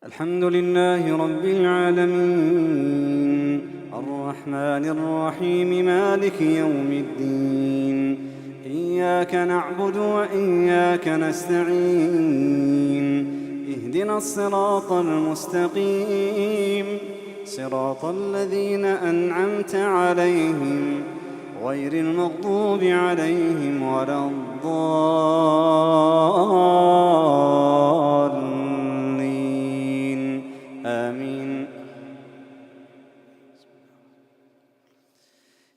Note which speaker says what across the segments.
Speaker 1: الحمد لله رب العالمين الرحمن الرحيم مالك يوم الدين إياك نعبد وإياك نستعين اهدنا الصراط المستقيم صراط الذين أنعمت عليهم غير المغضوب عليهم ولا الضالين آمين.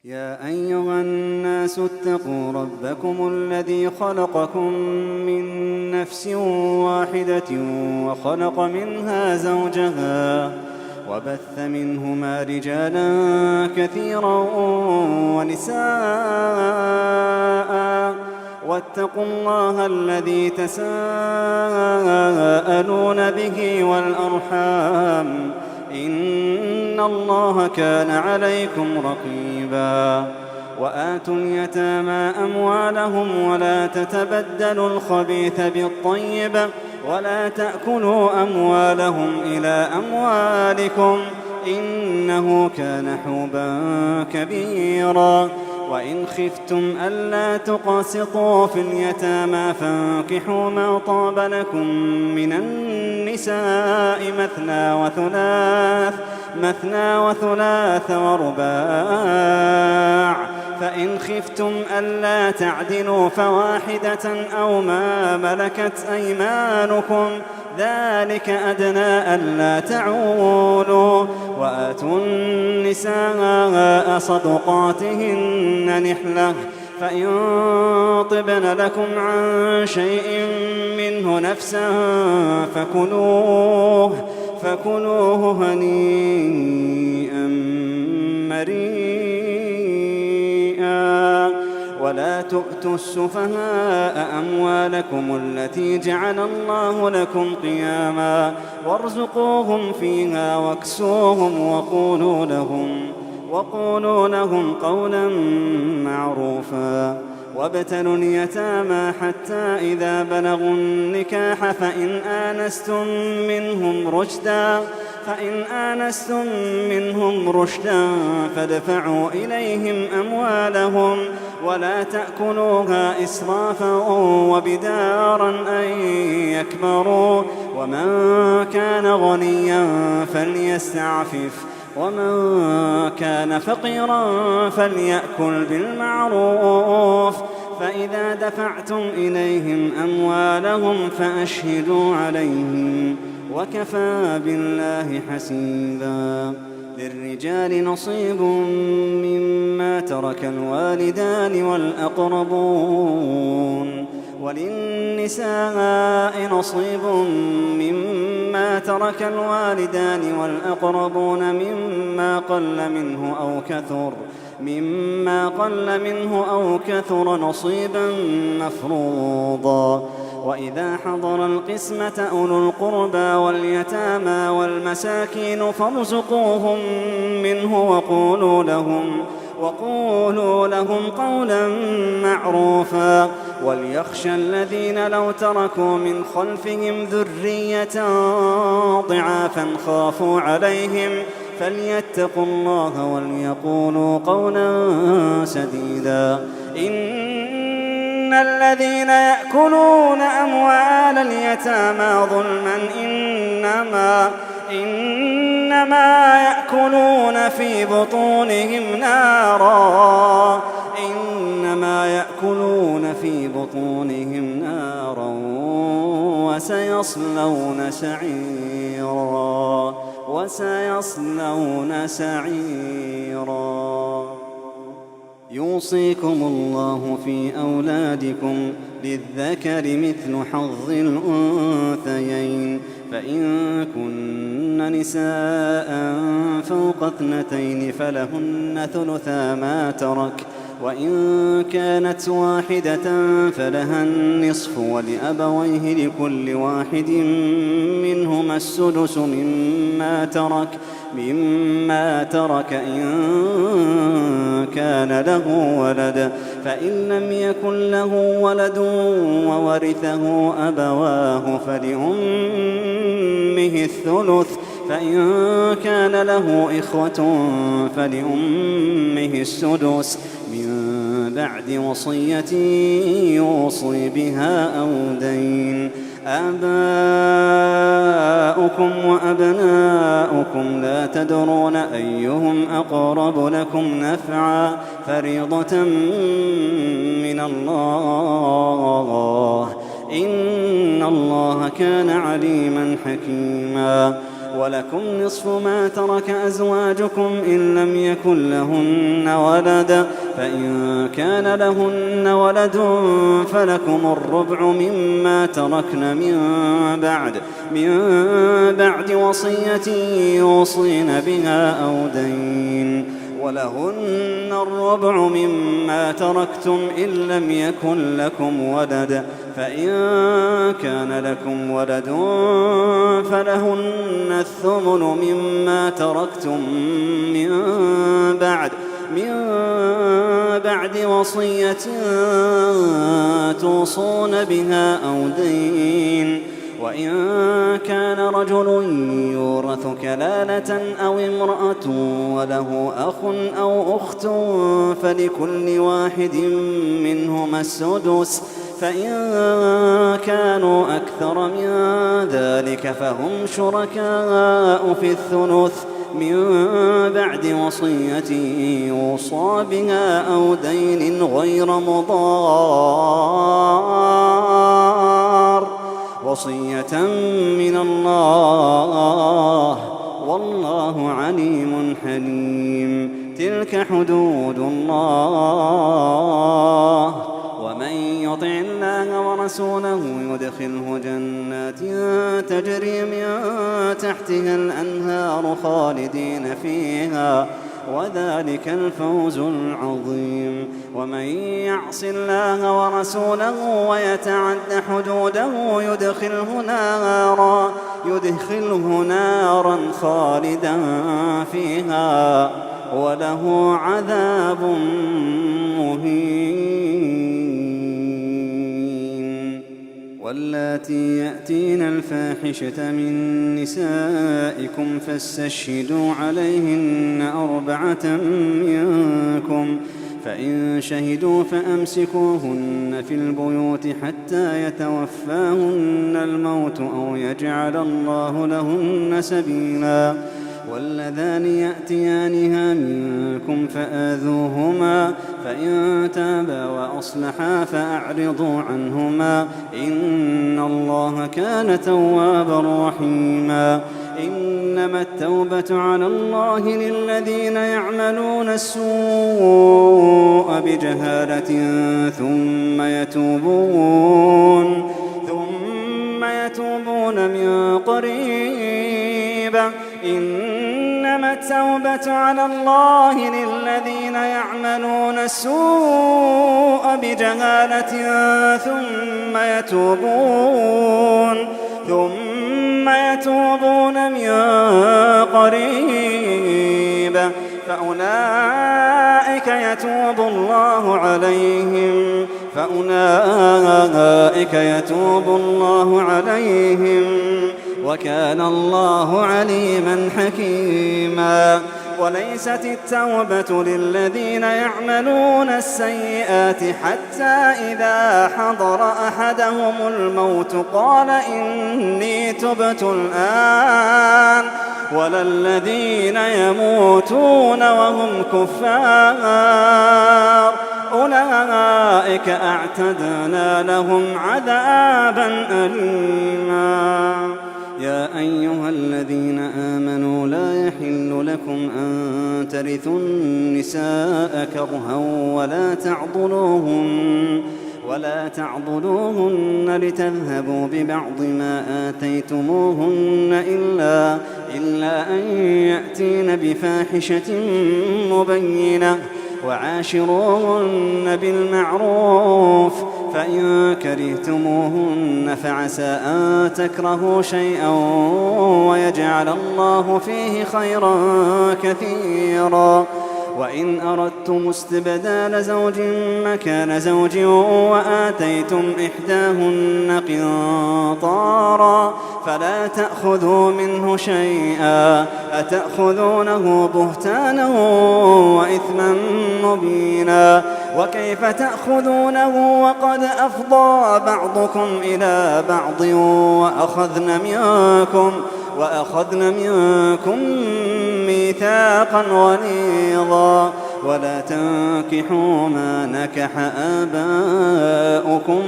Speaker 1: يا أيها الناس اتقوا ربكم الذي خلقكم من نفس واحدة وخلق منها زوجها وبث منهما رجالا كثيرا ونساء واتقوا الله الذي تساءلون به والأرحام إن الله كان عليكم رقيبا. وآتوا اليتامى أموالهم ولا تتبدلوا الخبيث بالطيب ولا تأكلوا أموالهم إلى أموالكم إنه كان حوبا كبيرا. وإن خفتم ألا تقسطوا في اليتامى فانكحوا ما طاب لكم من النساء مثنى وثلاث ورباع فإن خفتم ألا تعدلوا فواحدة أو ما ملكت أيمانكم ذلك أدنى ألا تعولوا. وآتوا النساء صدقاتهن نحلة فإن طبن لكم عن شيء منه نفسا فكلوه هنيئا مريئا. ولا تؤتوا السفهاء أموالكم التي جعل الله لكم قياما وارزقوهم فيها واكسوهم وقولوا لهم قولا معروفا. وابتلوا اليتامى حتى إذا بلغوا النكاح فإن آنستم منهم رشدا فادفعوا إليهم أموالهم ولا تأكلوها إسرافا وبدارا أن يكبروا. ومن كان غنيا فليستعفف ومن كان فقيرا فليأكل بالمعروف. فإذا دفعتم إليهم أموالهم فأشهدوا عليهم وكفى بالله حسيبا. للرجال نصيب مما ترك الوالدان والأقربون وللنساء نصيب مما ترك الوالدان والأقربون مما قل منه أو كثر نصيبا مفروضا. وإذا حضر القسمة أولو القربى واليتامى والمساكين فارزقوهم منه وقولوا لهم قولا معروفا. وليخشى الذين لو تركوا من خلفهم ذرية ضعافا خافوا عليهم فليتقوا الله وليقولوا قولا سديدا. إن الذين يأكلون أموال اليتامى ظلما إنما يأكلون في بطونهم نارا وسيصلون سعيرا. يوصيكم الله في أولادكم للذكر مثل حظ الأنثيين فإن كن نساء فوق 2 فلهن ثلثا ما ترك وإن كانت واحدة فلها النصف ولأبويه لكل واحد منهما السدس مما ترك مما ترك إن كان له ولد، فإن لم يكن له ولد وورثه أبواه فلأمه الثلث، فإن كان له إخوة فلأمه السدس من بعد وصية يوصي بها أو دين. آباؤكم وأبناؤكم لا تدرون أيهم أقرب لكم نفعا فريضة من الله إن الله كان عليما حكيما. ولكم نصف ما ترك أزواجكم إن لم يكن لهن ولد، فإن كان لهن ولد فلكم الربع مما تركن من بعد وصية يوصين بها أو دين. ولهن الربع مما تركتم إن لم يكن لكم ولد، فإن كان لكم ولد فلهن الثمن مما تركتم من بعد وصية توصون بها أو دين. وإن كان رجل يورث كلالة أو امرأة وله أخ أو أخت فلكل واحد منهما السدس، فإن كانوا أكثر من ذلك فهم شركاء في الثلث من بعد وصية يوصى بها أو دين غير مضار، وصية من الله والله عليم حليم. تلك حدود الله، ومن يطع الله ورسوله يدخله جنات تجري من تحتها الأنهار خالدين فيها وذلك الفوز العظيم. ومن يعص الله ورسوله ويتعد حدوده يدخله نارا خالدا فيها وله عذاب مهين. واللاتي يأتين الفاحشة من نسائكم فاستشهدوا عليهن 4 منكم، فإن شهدوا فأمسكوهن في البيوت حتى يتوفاهن الموت أو يجعل الله لهن سبيلا. واللذان يأتيانها منكم فآذوهما، فإن تابا وأصلحا فأعرضوا عنهما إن الله كان توابا رحيما. إنما التوبة على الله للذين يعملون السوء بجهالة ثم يتوبون من قريب. إنما التوبة على الله للذين يعملون السوء بجهالة ثم يتوبون من قريب فأولئك يتوب الله عليهم وكان الله عليما حكيما. وليست التوبة للذين يعملون السيئات حتى إذا حضر أحدهم الموت قال إني تبت الآن، ولا الذين يموتون وهم كفار أولئك أعتدنا لهم عذابا أليما. يا أيها الذين آمنوا لا يحل لكم أن ترثوا النساء كرها ولا تعضلوهن لتذهبوا ببعض ما آتيتموهن إلا أن يأتين بفاحشة مبينة وعاشروهن بالمعروف فإن كرهتموهن فعسى أن تكرهوا شيئا ويجعل الله فيه خيرا كثيرا. وإن أردتم استبدال زوج مكان زوج وآتيتم إحداهن قنطارا فلا تأخذوا منه شيئا أتأخذونه بهتانا وإثما مبينا. وكيف تأخذونه وقد أفضى بعضكم إلى بعض وأخذن منكم ميثاقا غليظا. ولا تنكحوا ما نكح آباؤكم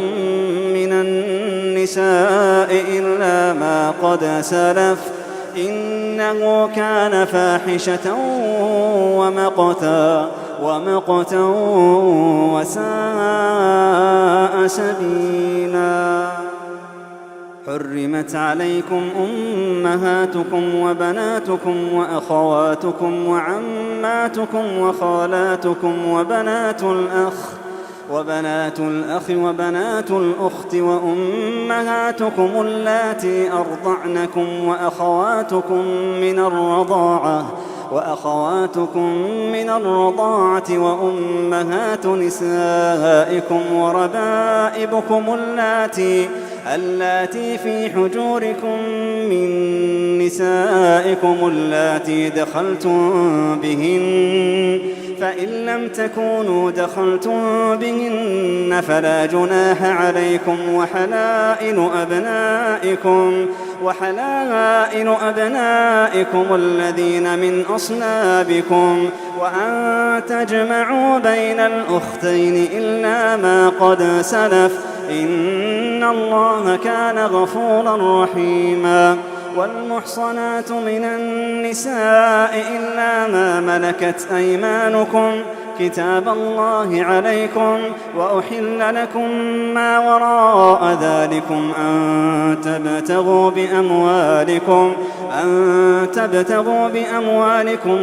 Speaker 1: من النساء إلا ما قد سلف إنه كان فاحشة ومقتا وساء سبيلا. حرمت عليكم أمهاتكم وبناتكم وأخواتكم وعماتكم وخالاتكم وبنات الأخ وبنات الأخت وأمهاتكم اللاتي أرضعنكم وأخواتكم من الرضاعة وأمهات نسائكم وربائبكم اللاتي في حجوركم من نسائكم اللاتي دخلتم بهن فإن لم تكونوا دخلتم بهن فلا جناح عليكم وحلائل أبنائكم الذين من أصلابكم وأن تجمعوا بين الأختين إلا ما قد سلف إن الله كان غفورا رحيما. والمحصنات من النساء إلا ما ملكت أيمانكم كتاب الله عليكم وأحل لكم ما وراء ذلكم أن تبتغوا بأموالكم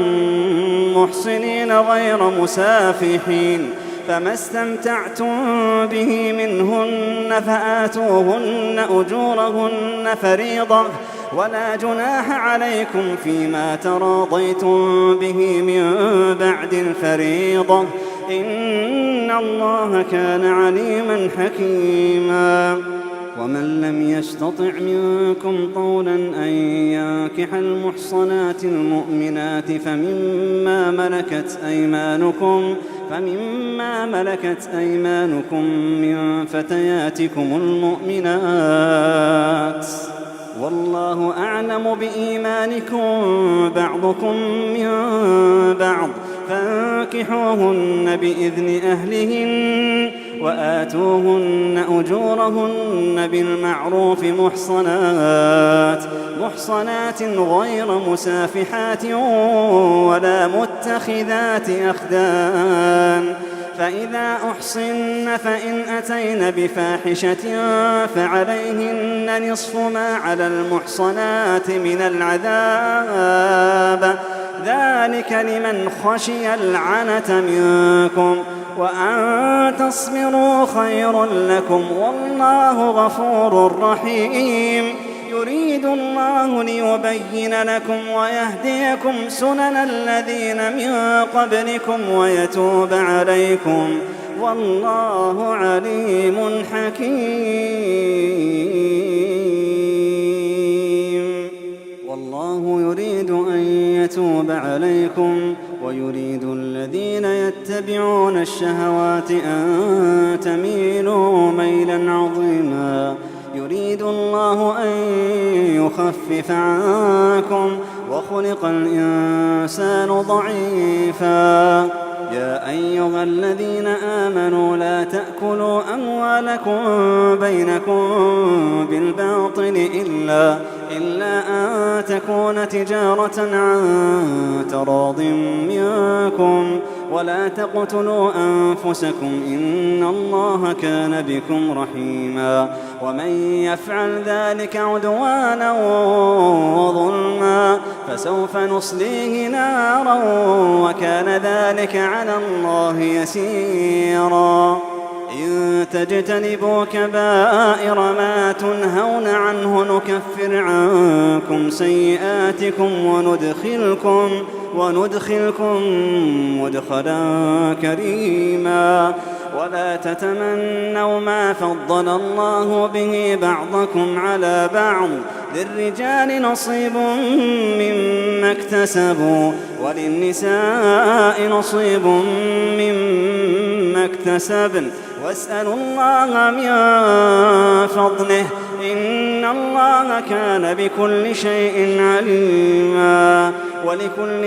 Speaker 1: محصنين غير مسافحين فما استمتعتم به منهن فآتوهن أجورهن فريضة ولا جناح عليكم فيما تراضيتم به من بعد الفريضة إن الله كان عليما حكيما. ومن لم يستطع منكم طولا أن ينكح المحصنات المؤمنات فمما ملكت أيمانكم من فتياتكم المؤمنات والله أعلم بإيمانكم بعضكم من بعض فانكحوهن بإذن أهلهن وآتوهن أجورهن بالمعروف محصنات غير مسافحات ولا متخذات أخدان فإذا أحصن فإن أتين بفاحشة فعليهن نصف ما على المحصنات من العذاب ذلك لمن خشي العنة منكم وأن تصبروا خير لكم والله غفور رحيم. يريد الله ليبين لكم ويهديكم سنن الذين من قبلكم ويتوب عليكم والله عليم حكيم. والله يريد أن يتوب عليكم ويريد الذين يتبعون الشهوات أن تميلوا ميلا عظيما. يريد الله أن يخفف عنكم وخلق الإنسان ضعيفا. يا أيها الذين آمنوا لا تأكلوا أموالكم بينكم بالباطل إلا أن تكون تجارة عن تراض منكم ولا تقتلوا أنفسكم إن الله كان بكم رحيما. ومن يفعل ذلك عدوانا وظلما فسوف نصليه نارا وكان ذلك على الله يسيرا. إن تجتنبوا كبائر ما تنهون عنه نكفر عنكم سيئاتكم وندخلكم مدخلا كريما ولا تتمنوا ما فضل الله به بعضكم على بعض للرجال نصيب مما اكتسبوا وللنساء نصيب مما اكتسبن واسألوا الله من فضله إن الله كان بكل شيء عليما ولكل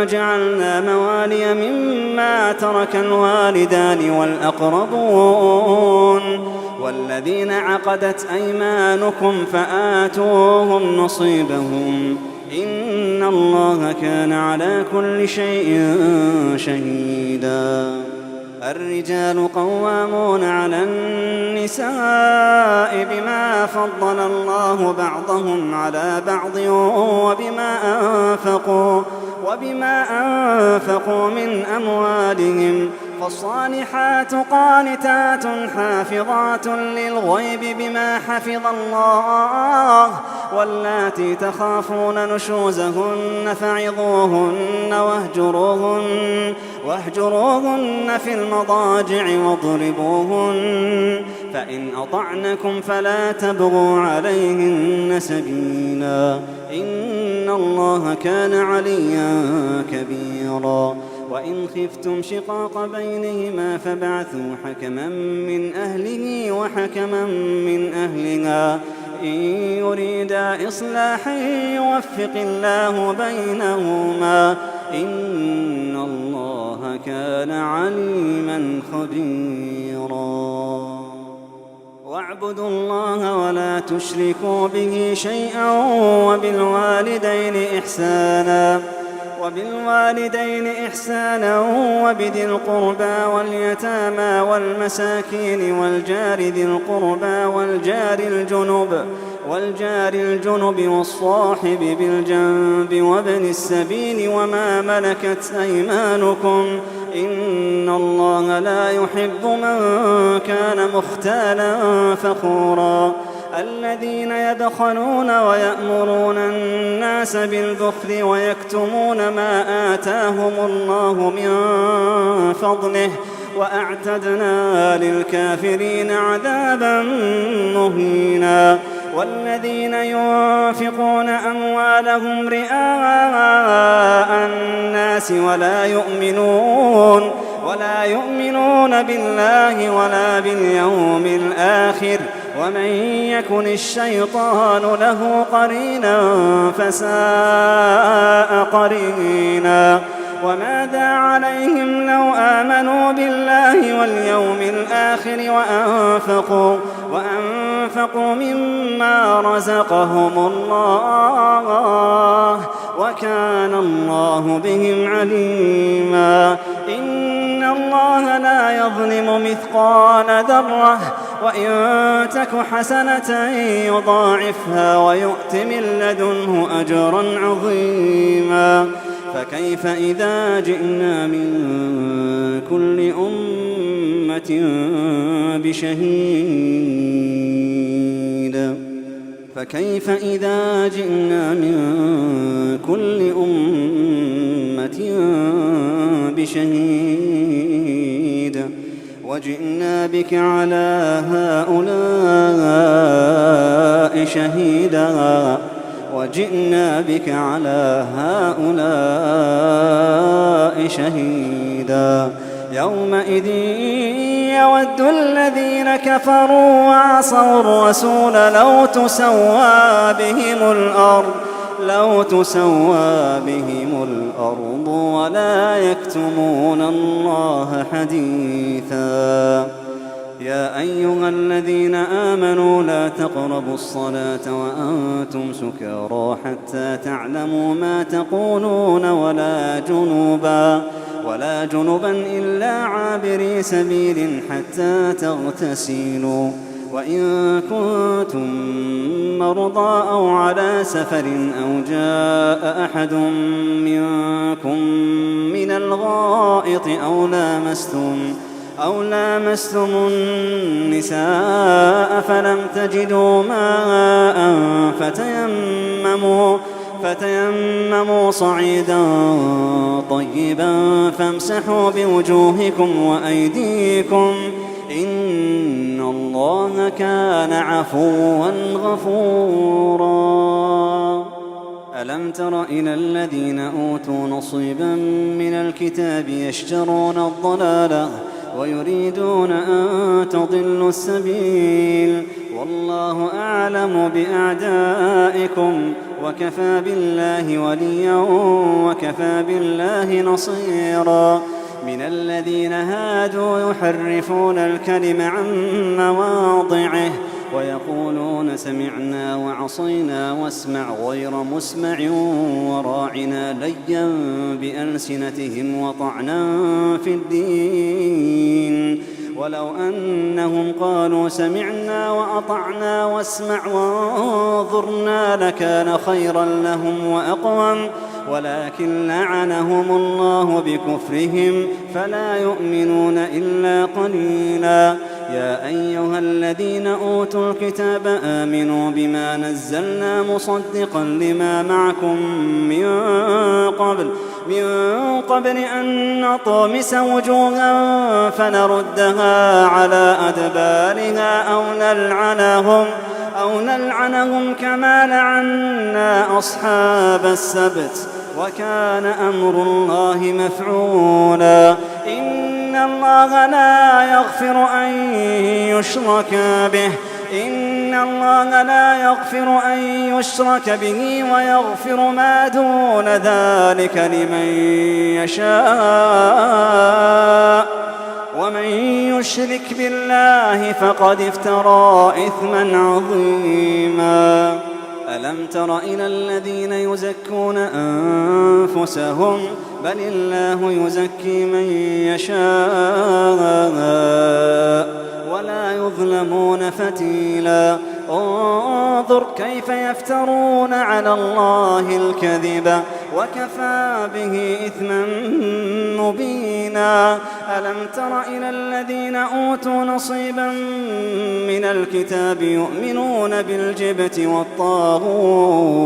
Speaker 1: جعلنا موالي مما ترك الوالدان والأقربون والذين عقدت أيمانكم فآتوهم نصيبهم إن الله كان على كل شيء شهيدا الرجال قوامون على النساء بما فضل الله بعضهم على بعض وبما أنفقوا من أموالهم فالصالحات قانتات حافظات للغيب بما حفظ الله واللاتي تخافون نشوزهن فعظوهن واهجروهن في المضاجع واضربوهن فإن أطعنكم فلا تبغوا عليهن سبيلا إن الله كان عليا كبيرا وإن خفتم شقاق بينهما فابعثوا حكما من أهله وحكما من أهلها إن يريدا إصلاحا يوفق الله بينهما إن الله كان عليما خبيرا واعبدوا الله ولا تشركوا به شيئا وبالوالدين إحسانا وبذي القربى واليتامى والمساكين والجار ذي القربى والجار الجنب والصاحب بالجنب وابن السبيل وما ملكت أيمانكم إن الله لا يحب من كان مختالا فخورا الذين يبخلون ويأمرون الناس بالبخل ويكتمون ما آتاهم الله من فضله وأعتدنا للكافرين عذابا مهينا والذين ينفقون أموالهم رئاء الناس ولا يؤمنون بالله ولا باليوم الآخر ومن يكن الشيطان له قرينا فساء قرينا وماذا عليهم لو آمنوا بالله واليوم الآخر وأنفقوا مما رزقهم الله وكان الله بهم عليما إن الله لا يظلم مثقال ذرة وإن تك حسنة يضاعفها ويؤت من لدنه أجرا عظيما فكيف إذا جئنا من كل أمة بشهيد وجئنا بك على هؤلاء شهيدا يومئذ يود الذين كفروا وعصوا الرسول لو تسوى بهم الأرض ولا يكتمون الله حديثا يا أيها الذين آمنوا لا تقربوا الصلاة وأنتم سكارى حتى تعلموا ما تقولون ولا جنبا إلا عابري سبيل حتى تغتسلوا وإن كنتم مرضى أو على سفر أو جاء أحد منكم من الغائط أو لامستم النساء فلم تجدوا ماء فتيمموا صعيدا طيبا فامسحوا بوجوهكم وأيديكم إن الله كان عفوا غفورا. ألم تر إلى الذين أوتوا نصيبا من الكتاب يشترون الضلالة ويريدون أن تضلوا السبيل والله أعلم بأعدائكم وكفى بالله وليا وكفى بالله نصيرا. من الذين هادوا يحرفون الكلم عن مواضعه ويقولون سمعنا وعصينا واسمع غير مسمع وراعنا ليا بألسنتهم وطعنا في الدين ولو أنهم قالوا سمعنا وأطعنا واسمع وانظرنا لكان خيرا لهم وأقوم ولكن لعنهم الله بكفرهم فلا يؤمنون إلا قليلا. يا أيها الذين أوتوا الكتاب آمنوا بما نزلنا مصدقا لما معكم من قبل أن نطمس وجوها فنردها على أدبارها أو نلعنهم كما لعنا أصحاب السبت وكان أمر الله مفعولا. إن الله لا يغفر أن يشرك به ويغفر ما دون ذلك لمن يشاء ومن يشرك بالله فقد افترى إثما عظيما. ألم تر إلى الذين يزكون أنفسهم بل الله يزكي من يشاء ولا يظلمون فتيلا. انظر كيف يفترون على الله الكذب وكفى به إثما مبينا. ألم تر إلى الذين أوتوا نصيبا من الكتاب يؤمنون بالجبت والطاغوت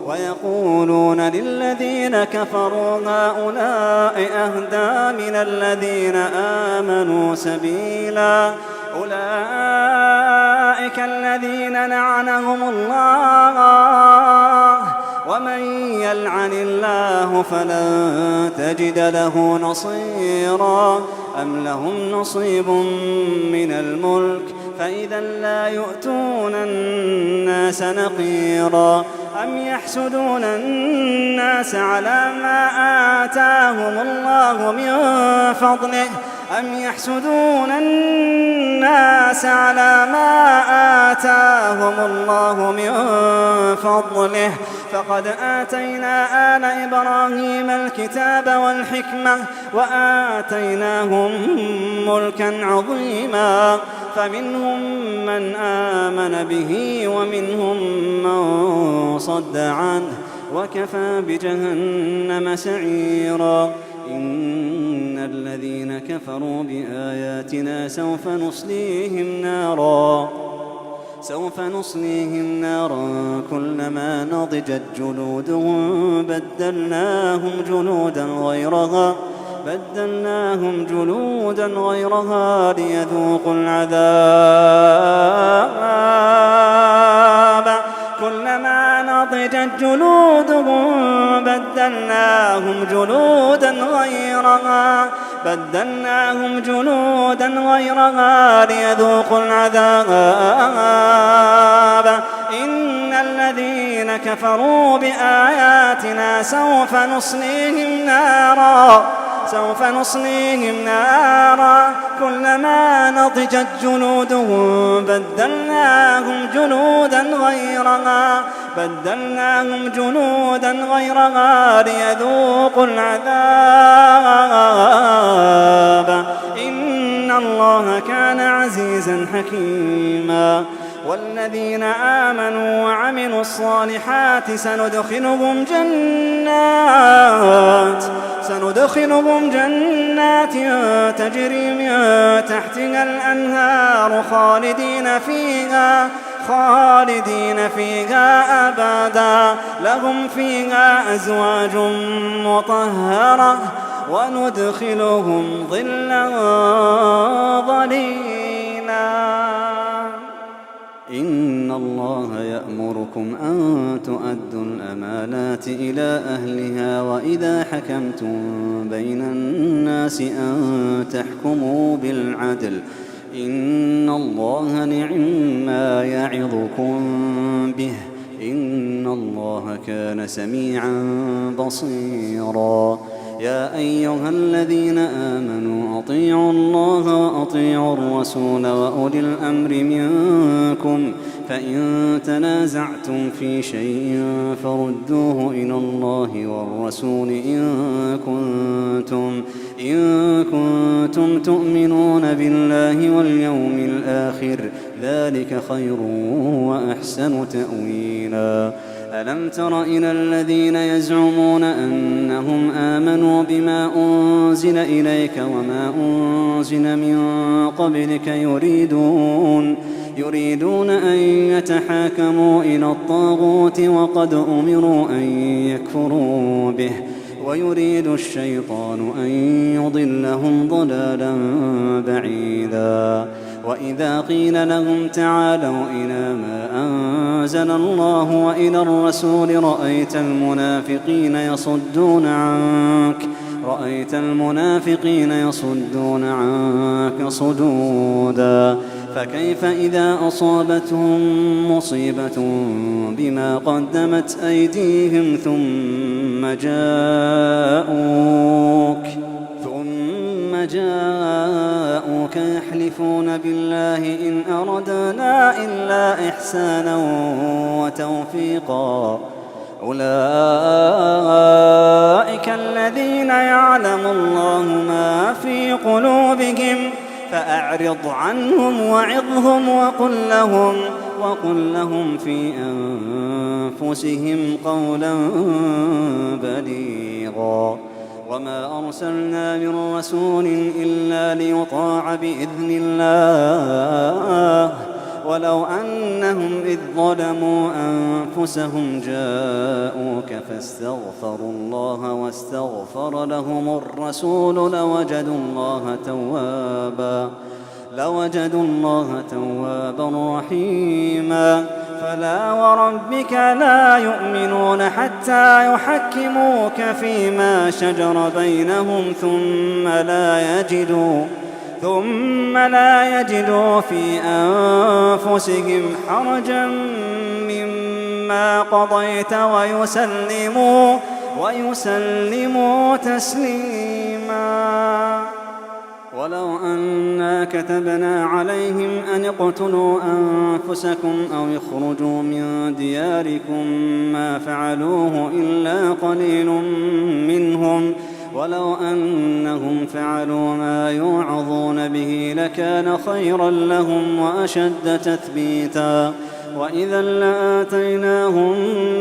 Speaker 1: ويقولون للذين كفروا هؤلاء أهدى من الذين آمنوا سبيلا. أولئك الذين لعنهم الله ومن يلعن الله فلن تجد له نصيرا. أم لهم نصيب من الملك فإذا لا يؤتون الناس نقيرا. أم يحسدون الناس على ما آتاهم الله من فضله فقد آتينا آل إبراهيم الكتاب والحكمة وآتيناهم ملكا عظيما. فمنهم من آمن به ومنهم من صد عنه وكفى بجهنم سعيرا. إن الذين كفروا بآياتنا سوف نصليهم نارا كلما نضجت جلودهم بدلناهم جلودا غيرها ليذوقوا العذاب. كلما نضجت جلودهم بدلناهم جلودا غيرها ليذوقوا العذاب. إن الذين كفروا بآياتنا سوف نصليهم نارا كلما نضجت جلودهم بدلناهم جلودا غيرها ليذوقوا العذاب. إن الله كان عزيزا حكيما. والذين آمنوا وعملوا الصالحات سندخلهم جنات تجري من تحتها الأنهار خالدين فيها أبدا لهم فيها أزواج مطهرة وندخلهم ظلا ظليلا. إن الله يأمركم أن تؤدوا الأمانات إلى أهلها وإذا حكمتم بين الناس أن تحكموا بالعدل إن الله نعم يعظكم به إن الله كان سميعا بصيرا. يا أيها الذين آمنوا أطيعوا الله وأطيعوا الرسول وأولي الأمر منكم فإن تنازعتم في شيء فردوه إلى الله والرسول إن كنتم تؤمنون بالله واليوم الآخر ذلك خير وأحسن تأويلا. ألم تر إلى الذين يزعمون أنهم آمنوا بما أنزل إليك وما أنزل من قبلك يريدون أن يتحاكموا إلى الطاغوت وقد أمروا أن يكفروا به ويريد الشيطان أن يضلهم ضلالا بعيدا. وإذا قيل لهم تعالوا إلى ما أنزل الله وإلى الرسول رأيت المنافقين يصدون عنك صدودا. فكيف إذا أصابتهم مصيبة بما قدمت أيديهم ثم جاءوك يحلفون بالله إن أردنا إلا إحسانا وتوفيقا أولئك الذين يعلم الله ما في قلوبهم فأعرض عنهم وعظهم وقل لهم في أنفسهم قولا بليغا. وما أرسلنا من رسول إلا ليطاع بإذن الله ولو أنهم إذ ظلموا أنفسهم جاءوك فاستغفروا الله واستغفر لهم الرسول لوجدوا الله توابا رحيما. فلا وربك لا يؤمنون حتى يحكموك فيما شجر بينهم ثم لا يجدوا في أنفسهم حرجا مما قضيت ويسلموا تسليما. ولو أنا كتبنا عليهم أن اقتلوا أنفسكم أو يخرجوا من دياركم ما فعلوه إلا قليل منهم ولو أنهم فعلوا ما يوعظون به لكان خيرا لهم وأشد تثبيتا. وإذا لآتيناهم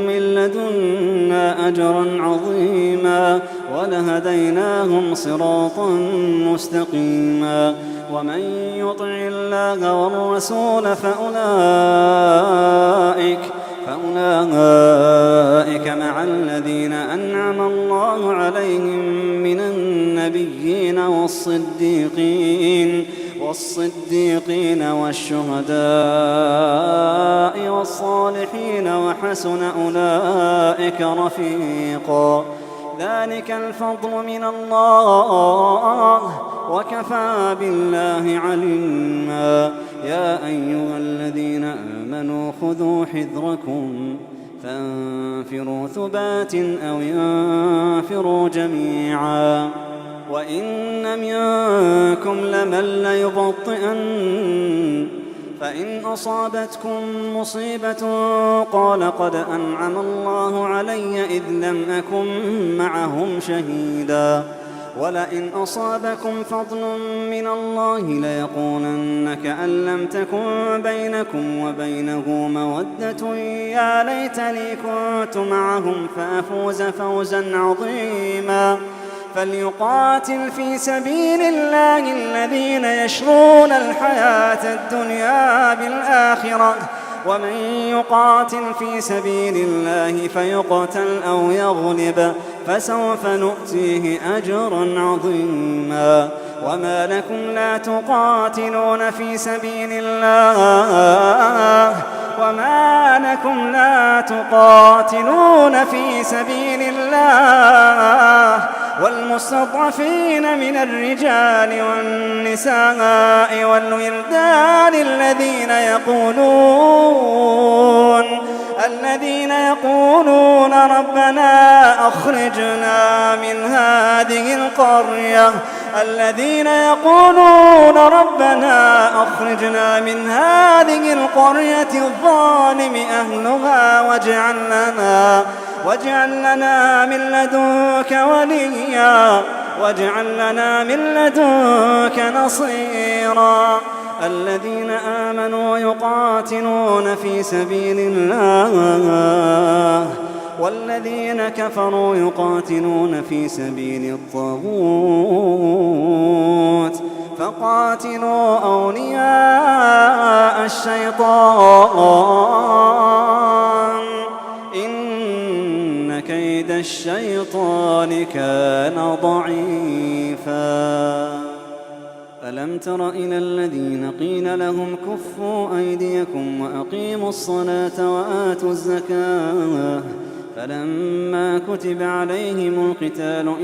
Speaker 1: من لدنا أجرا عظيما ولهديناهم صراطا مستقيما. ومن يطع الله والرسول فأولئك مع الذين أنعم الله عليهم من النبيين والصديقين والشهداء والصالحين وحسن أولئك رفيقا. ذلك الفضل من الله وكفى بالله عليما. يا أيها الذين آمنوا خذوا حذركم فانفروا ثبات أو ينفروا جميعا. وإن منكم لمن ليبطئن فإن أصابتكم مصيبة قال قد أنعم الله علي إذ لم أكن معهم شهيدا ولئن أصابكم فضل من الله ليقولن كأن لم تكن بينكم وبينه مودة يا ليتني كنت معهم فأفوز فوزا عظيما. فليقاتل في سبيل الله الذين يشرون الحياة الدنيا بالآخرة، ومن يقاتل في سبيل الله فيقتل أو يغلب فسوف نؤتيه أجرا عظيما. وما لكم لا تقاتلون في سبيل الله والمستضعفين من الرجال والنساء والولدان الذين يقولون ربنا أخرجنا من هذه القرية الظالم أهلها واجعل لنا من لدنك وليا واجعل لنا من لدنك نصيرا. الذين آمنوا يقاتلون في سبيل الله والذين كفروا يقاتلون في سبيل الطاغوت فقاتلوا أولياء الشيطان إن كيد الشيطان كان ضعيفا. ألم تر إلى الذين قيل لهم كفوا أيديكم وأقيموا الصلاة وآتوا الزكاة فلما كتب عليهم القتال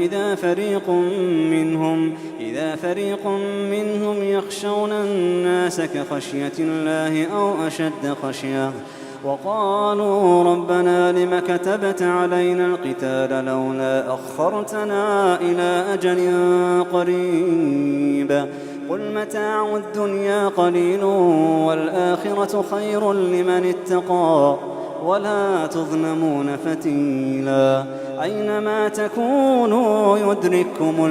Speaker 1: إذا فريق منهم يخشون الناس كخشية الله أو أشد خشية وقالوا ربنا لم كتبت علينا القتال لولا أخرتنا إلى أجل قريب قل متاع الدنيا قليل والآخرة خير لمن اتقى ولا تظلمون فتيلا. أينما تكونوا يدرككم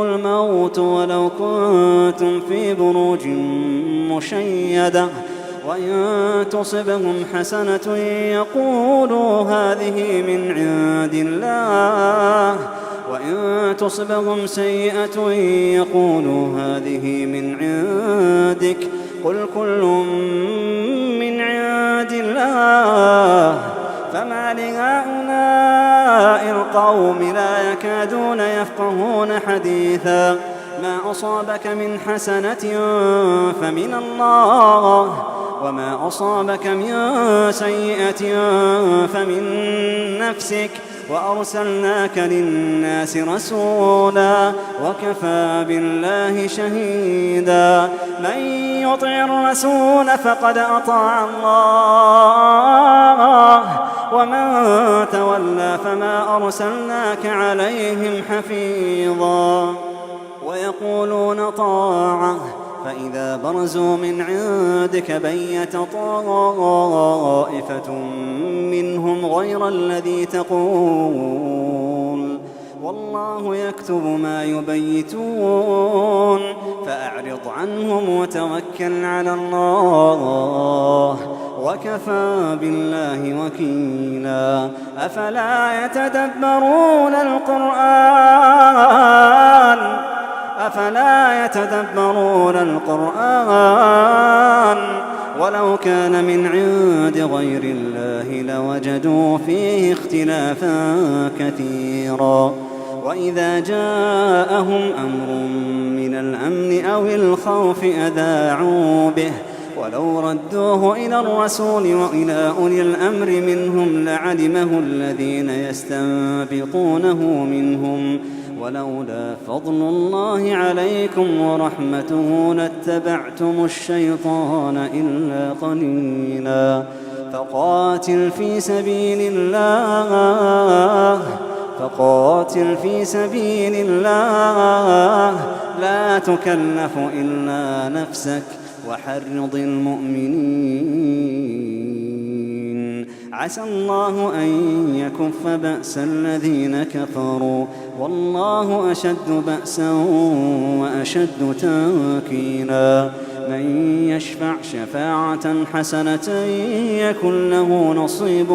Speaker 1: الموت ولو كنتم في بروج مشيدة وإن تصبهم حسنة يقولوا هذه من عند الله وإن تصبهم سيئة يقولوا هذه من عندك قل كل من عند الله فما لهؤلاء القوم لا يكادون يفقهون حديثا. ما أصابك من حسنة فمن الله وما أصابك من سيئة فمن نفسك وأرسلناك للناس رسولا وكفى بالله شهيدا. من يطع الرسول فقد أطاع الله ومن تولى فما أرسلناك عليهم حفيظا. ويقولون طاعة فإذا برزوا من عندك بيت طائفة منهم غير الذي تقول والله يكتب ما يبيتون فأعرض عنهم وتوكل على الله وكفى بالله وكيلا. أفلا يتدبرون القرآن ولو كان من عند غير الله لوجدوا فيه اختلافا كثيرا. وإذا جاءهم أمر من الأمن أو الخوف أذاعوا به ولو ردوه إلى الرسول وإلى أولي الأمر منهم لعلمه الذين يستنبطونه منهم ولولا فضل الله عليكم ورحمته لاتبعتم الشيطان إلا قليلا. فقاتل في سبيل الله لا تكلف إلا نفسك وحرض المؤمنين عسى الله أن يكف بأس الذين كفروا والله أشد بأسا وأشد تنكيلا من يشفع شفاعة حسنة يكن له نصيب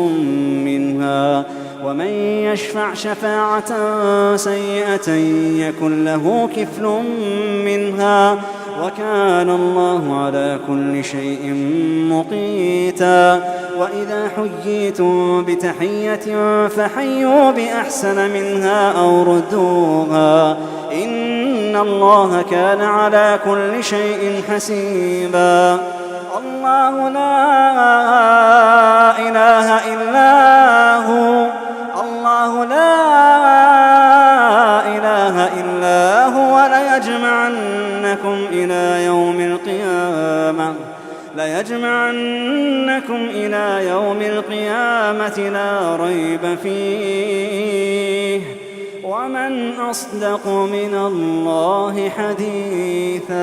Speaker 1: منها ومن يشفع شفاعة سيئة يكن له كفل منها وكان الله على كل شيء مقيتا وإذا حييتم بتحية فحيوا بأحسن منها أو ردوها إن الله كان على كل شيء حسيبا الله لا إله إلا هو الله لا إله إلا هو ليجمعنكم إلى يوم القيامة لا ريب فيه ومن أصدق من الله حديثا.